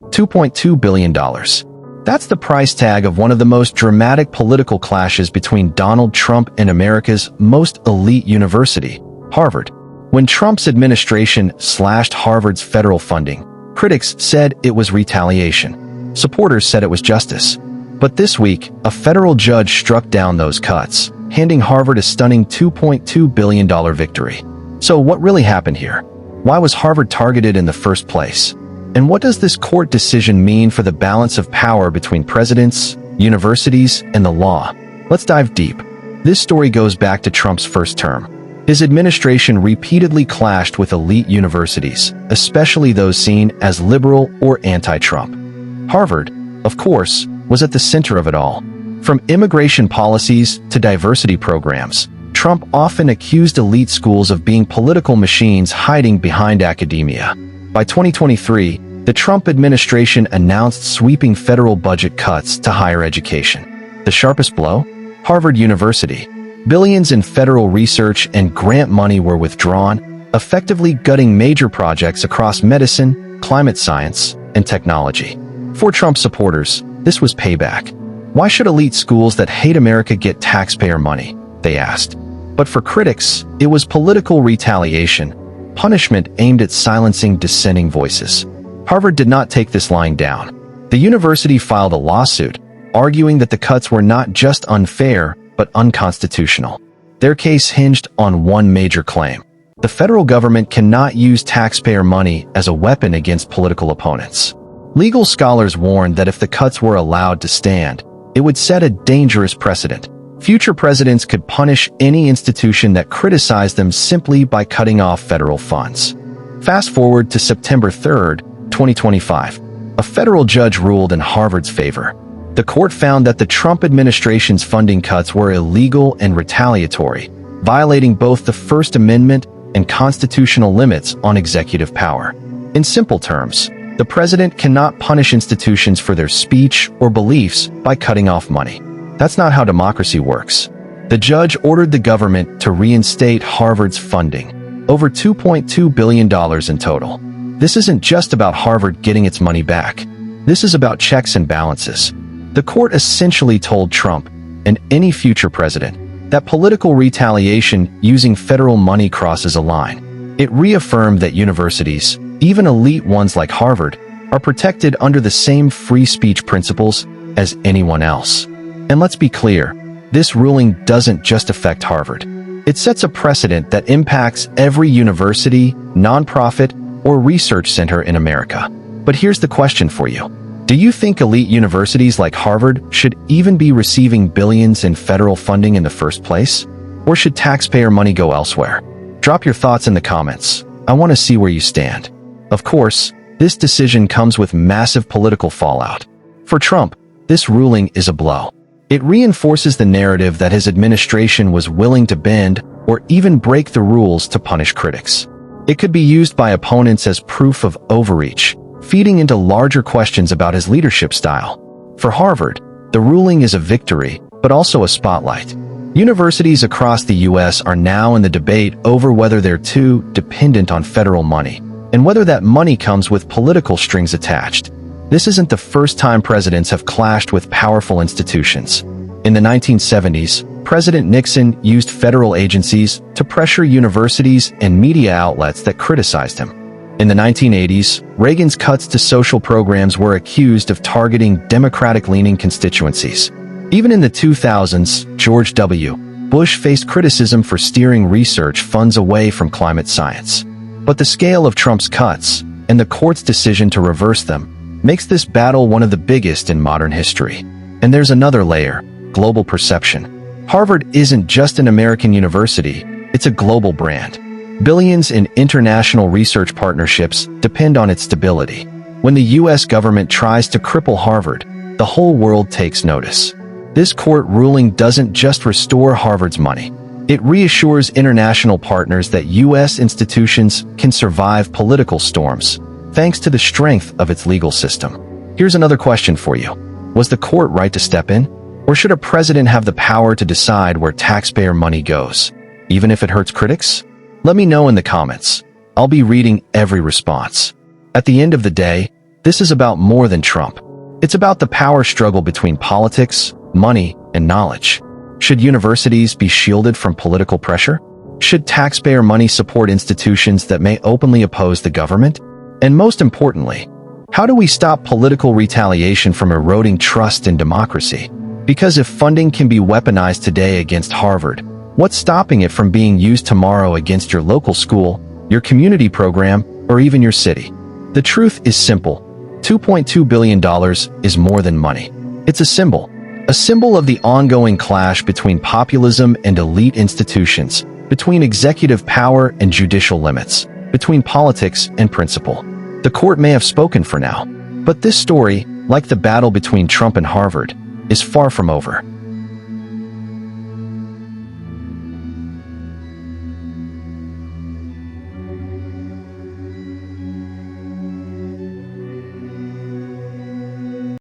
$2.2 billion. That's the price tag of one of the most dramatic political clashes between Donald Trump and America's most elite university, Harvard. When Trump's administration slashed Harvard's federal funding, critics said it was retaliation. Supporters said it was justice. But this week, a federal judge struck down those cuts, handing Harvard a stunning $2.2 billion victory. So what really happened here? Why was Harvard targeted in the first place? And what does this court decision mean for the balance of power between presidents, universities, and the law? Let's dive deep. This story goes back to Trump's first term. His administration repeatedly clashed with elite universities, especially those seen as liberal or anti-Trump. Harvard, of course, was at the center of it all. From immigration policies to diversity programs, Trump often accused elite schools of being political machines hiding behind academia. By 2023, the Trump administration announced sweeping federal budget cuts to higher education. The sharpest blow? Harvard University. Billions in federal research and grant money were withdrawn, effectively gutting major projects across medicine, climate science, and technology. For Trump supporters, this was payback. Why should elite schools that hate America get taxpayer money? They asked. But for critics, it was political retaliation, punishment aimed at silencing dissenting voices. Harvard did not take this lying down. The university filed a lawsuit, arguing that the cuts were not just unfair, but unconstitutional. Their case hinged on one major claim. The federal government cannot use taxpayer money as a weapon against political opponents. Legal scholars warned that if the cuts were allowed to stand, it would set a dangerous precedent. Future presidents could punish any institution that criticized them simply by cutting off federal funds. Fast forward to September 3, 2025. A federal judge ruled in Harvard's favor. The court found that the Trump administration's funding cuts were illegal and retaliatory, violating both the First Amendment and constitutional limits on executive power. In simple terms, the president cannot punish institutions for their speech or beliefs by cutting off money. That's not how democracy works. The judge ordered the government to reinstate Harvard's funding, over $2.2 billion in total. This isn't just about Harvard getting its money back. This is about checks and balances. The court essentially told Trump, and any future president, that political retaliation using federal money crosses a line. It reaffirmed that universities, even elite ones like Harvard, are protected under the same free speech principles as anyone else. And let's be clear, this ruling doesn't just affect Harvard. It sets a precedent that impacts every university, nonprofit, or research center in America. But here's the question for you. Do you think elite universities like Harvard should even be receiving billions in federal funding in the first place? Or should taxpayer money go elsewhere? Drop your thoughts in the comments. I want to see where you stand. Of course, this decision comes with massive political fallout. For Trump, this ruling is a blow. It reinforces the narrative that his administration was willing to bend or even break the rules to punish critics. It could be used by opponents as proof of overreach, feeding into larger questions about his leadership style. For Harvard, the ruling is a victory, but also a spotlight. Universities across the U.S. are now in the debate over whether they're too dependent on federal money, and whether that money comes with political strings attached. This isn't the first time presidents have clashed with powerful institutions. In the 1970s, President Nixon used federal agencies to pressure universities and media outlets that criticized him. In the 1980s, Reagan's cuts to social programs were accused of targeting Democratic-leaning constituencies. Even in the 2000s, George W. Bush faced criticism for steering research funds away from climate science. But the scale of Trump's cuts, and the court's decision to reverse them, makes this battle one of the biggest in modern history. And there's another layer: global perception. Harvard isn't just an American university, it's a global brand. Billions in international research partnerships depend on its stability. When the U.S. government tries to cripple Harvard, the whole world takes notice. This court ruling doesn't just restore Harvard's money. It reassures international partners that U.S. institutions can survive political storms, thanks to the strength of its legal system. Here's another question for you. Was the court right to step in? Or should a president have the power to decide where taxpayer money goes, even if it hurts critics? Let me know in the comments. I'll be reading every response. At the end of the day, this is about more than Trump. It's about the power struggle between politics, money, and knowledge. Should universities be shielded from political pressure? Should taxpayer money support institutions that may openly oppose the government? And most importantly, how do we stop political retaliation from eroding trust in democracy? Because if funding can be weaponized today against Harvard, what's stopping it from being used tomorrow against your local school, your community program, or even your city? The truth is simple. $2.2 billion is more than money. It's a symbol of the ongoing clash between populism and elite institutions, between executive power and judicial limits, between politics and principle. The court may have spoken for now, but this story, like the battle between Trump and Harvard, is far from over.